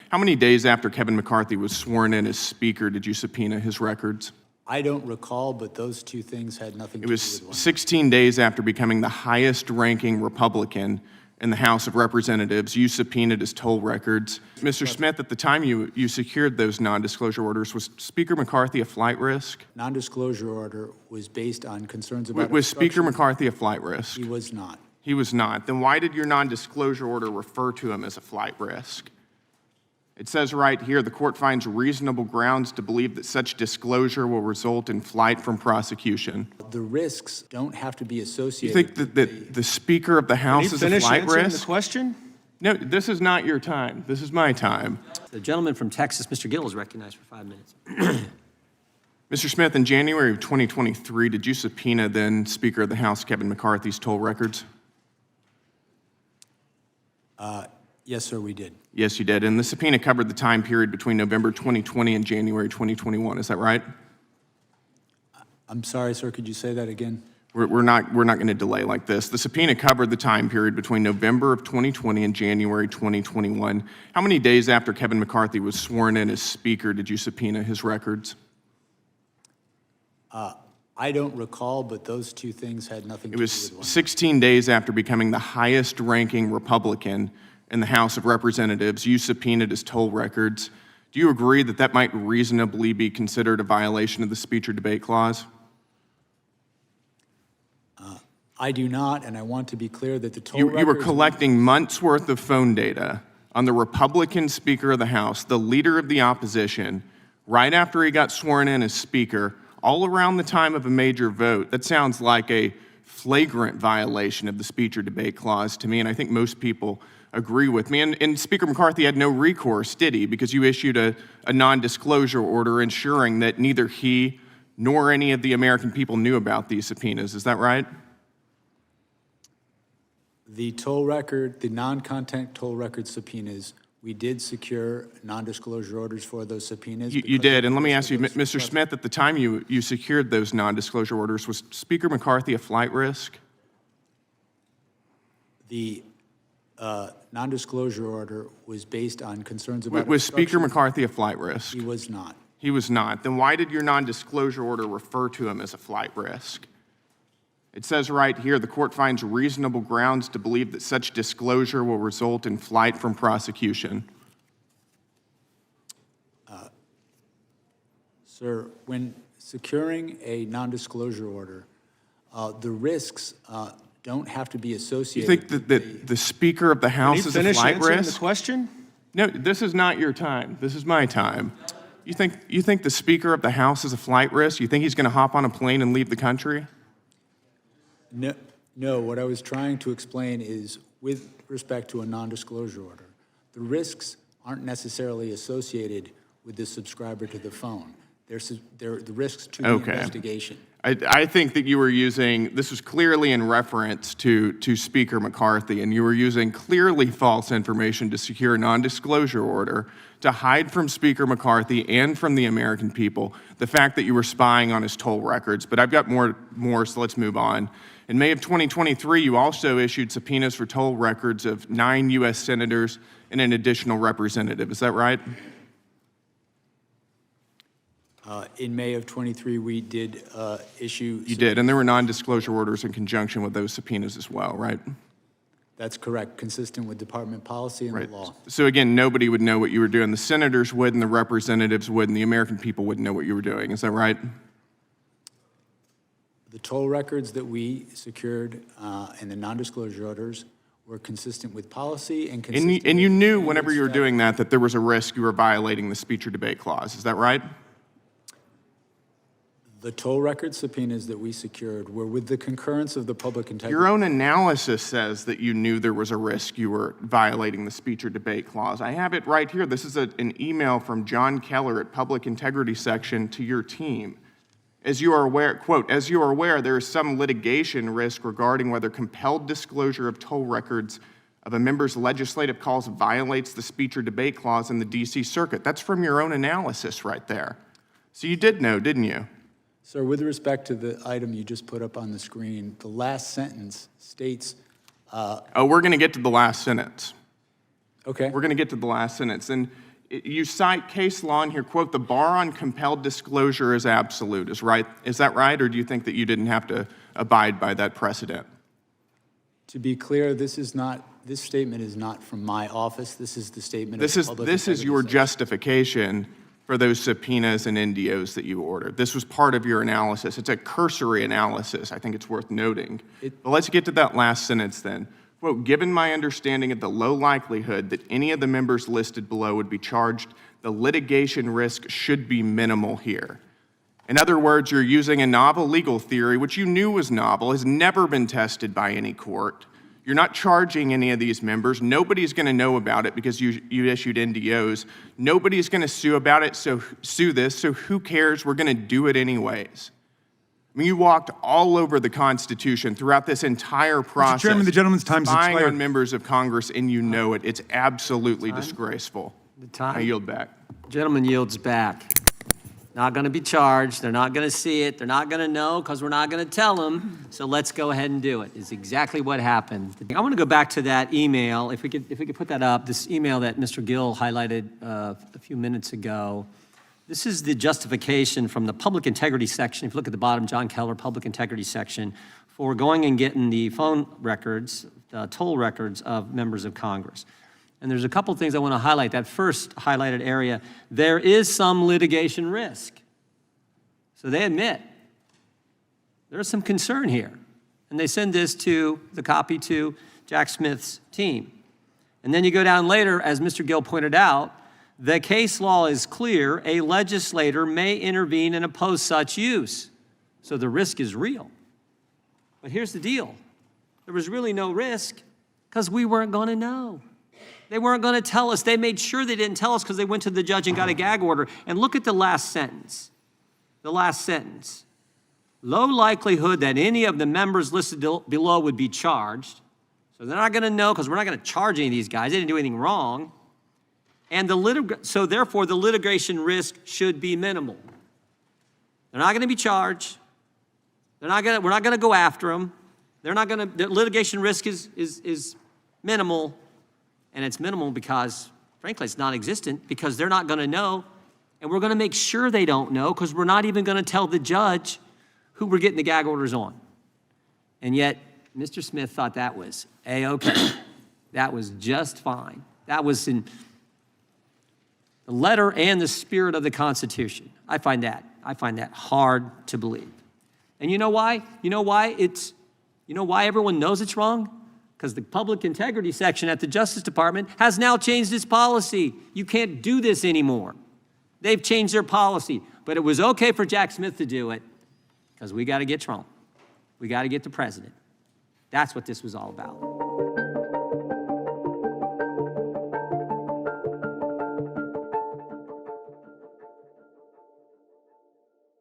How many days after Kevin McCarthy was sworn in as Speaker did you subpoena his records? I don't recall, but those two things had nothing to do with one. It was 16 days after becoming the highest-ranking Republican in the House of Representatives. You subpoenaed his toll records. Mr. Smith, at the time you secured those nondisclosure orders, was Speaker McCarthy a flight risk? Nondisclosure order was based on concerns about Was Speaker McCarthy a flight risk? He was not. He was not. Then why did your nondisclosure order refer to him as a flight risk? It says right here, the court finds reasonable grounds to believe that such disclosure will result in flight from prosecution. The risks don't have to be You associated. think that the Speaker of the House is a flight risk? The question? No, this is not your time. This is my time. The gentleman from Texas, Mr. Gill, is recognized for 5 minutes. Mr. Smith, in January of 2023, did you subpoena then Speaker of the House Kevin McCarthy's toll records? Yes, sir, we did. Yes, you did. And the subpoena covered the time period between November 2020 and January 2021. Is that right? I'm sorry, sir, could you say that again? We're not going to delay like this. The subpoena covered the time period between November of 2020 and January 2021. How many days after Kevin McCarthy was sworn in as Speaker did you subpoena his records? I don't recall, but those two things had nothing to It do was with one. 16 days after becoming the highest-ranking Republican in the House of Representatives. You subpoenaed his toll records. Do you agree that that might reasonably be considered a violation of the speech or debate clause? I do not, and I want to be clear that the toll You were records- collecting months' worth of phone data on the Republican Speaker of the House, the leader of the opposition, right after he got sworn in as Speaker, all around the time of a major vote. That sounds like a flagrant violation of the speech or debate clause to me, and I think most people agree with me. And Speaker McCarthy had no recourse, did he? Because you issued a non-disclosure order ensuring that neither he nor any of the American people knew about these subpoenas. Is that right? The toll record, the non-content toll record subpoenas, we did secure non-disclosure orders for those subpoenas. You because did, of and let me those ask you, Mr. requests. Smith, at the time you secured those non-disclosure orders, was Speaker McCarthy a flight risk? The non-disclosure order was based on concerns about Was Speaker obstruction. McCarthy a flight risk? He was not. He was not. Then why did your non-disclosure order refer to him as a flight risk? It says right here, the court finds reasonable grounds to believe that such disclosure will result in flight from prosecution. Sir, when securing a non-disclosure order, the risks don't have to be You associated. think that the Speaker of the House is a flight risk? The question? No, this is not your time. This is my time. You think the Speaker of the House is a flight risk? You think he's going to hop on a plane and leave the country? No, what I was trying to explain is with respect to a non-disclosure order, the risks aren't necessarily associated with the subscriber to the phone. They're the risks to the investigation. I think that you were using, this was clearly in reference to Speaker McCarthy, and you were using clearly false information to secure a non-disclosure order to hide from Speaker McCarthy and from the American people the fact that you were spying on his toll records. But I've got more, so let's move on. In May of 2023, you also issued subpoenas for toll records of 9 U.S. senators and an additional representative. Is that right? In May of 23, we did issue. You did, and there were non-disclosure orders in conjunction with those subpoenas as well, right? That's correct, consistent with department policy and the law. So again, nobody would know what you were doing. The senators would, and the representatives would, and the American people wouldn't know what you were doing. Is that right? The toll records that we secured and the non-disclosure orders were consistent with policy and consistent. And you knew with whenever you were doing that there was a risk you were violating the speech or debate clause. Is that right? The toll record subpoenas that we secured were with the concurrence of the public integrity. Your own analysis says that you knew there was a risk you were violating the speech or debate clause. I have it right here. This is an email from John Keller at Public Integrity Section to your team. As you are aware, quote, as you are aware, there is some litigation risk regarding whether compelled disclosure of toll records of a member's legislative calls violates the speech or debate clause in the D.C. Circuit. That's from your own analysis right there. So you did know, didn't you? Sir, with respect to the item you just put up on the screen, the last sentence states. Oh, we're going to get to the last sentence. Okay. We're going to get to the last sentence. And You cite case law in here, quote, the bar on compelled disclosure is absolute. Is that right? Or do you think that you didn't have to abide by that precedent? To be clear, this statement is not from my office. This is the statement of the Public This is Integrity your Section. justification for those subpoenas and NDOs that you ordered. This was part of your analysis. It's a cursory analysis. I think it's worth noting. But let's get to that last sentence then. Quote, given my understanding of the low likelihood that any of the members listed below would be charged, the litigation risk should be minimal here. In other words, you're using a novel legal theory, which you knew was novel, has never been tested by any court. You're not charging any of these members. Nobody's going to know about it because you issued NDOs. Nobody's going to sue this, so who cares? We're going to do it anyways. I mean, you walked all over the Constitution throughout this entire process. Mr. Chairman, the gentleman's time's spying expired. on members of Congress, and you know it. It's absolutely disgraceful. I yield back. Gentleman yields back. Not going to be charged. They're not going to see it. They're not going to know because we're not going to tell them. So let's go ahead and do it. It's exactly what happened. I want to go back to that email. If we could put that up, this email that Mr. Gill highlighted a few minutes ago. This is the justification from the public integrity section. If you look at the bottom, John Keller, public integrity section, for going and getting the phone records, toll records of members of Congress. And there's a couple things I want to highlight. That first highlighted area, there is some litigation risk. So they admit there's some concern here. And they send this to the copy to Jack Smith's team. And then you go down later, as Mr. Gill pointed out, the case law is clear. A legislator may intervene and oppose such use. So the risk is real. But here's the deal. There was really no risk because we weren't going to know. They weren't going to tell us. They made sure they didn't tell us because they went to the judge and got a gag order. And look at the last sentence. The last sentence. Low likelihood that any of the members listed below would be charged. So they're not going to know because we're not going to charge any of these guys. They didn't do anything wrong. And so therefore, the litigation risk should be minimal. They're not going to be charged. We're not going to go after them. The litigation risk is minimal. And it's minimal because, frankly, it's non-existent because they're not going to know. And we're going to make sure they don't know because we're not even going to tell the judge who we're getting the gag orders on. And yet, Mr. Smith thought that was A-okay. That was just fine. That was in the letter and the spirit of the Constitution. I find that hard to believe. And you know why? You know why everyone knows it's wrong? Because the public integrity section at the Justice Department has now changed its policy. You can't do this anymore. They've changed their policy. But it was okay for Jack Smith to do it because we got to get Trump. We got to get the president. That's what this was all about.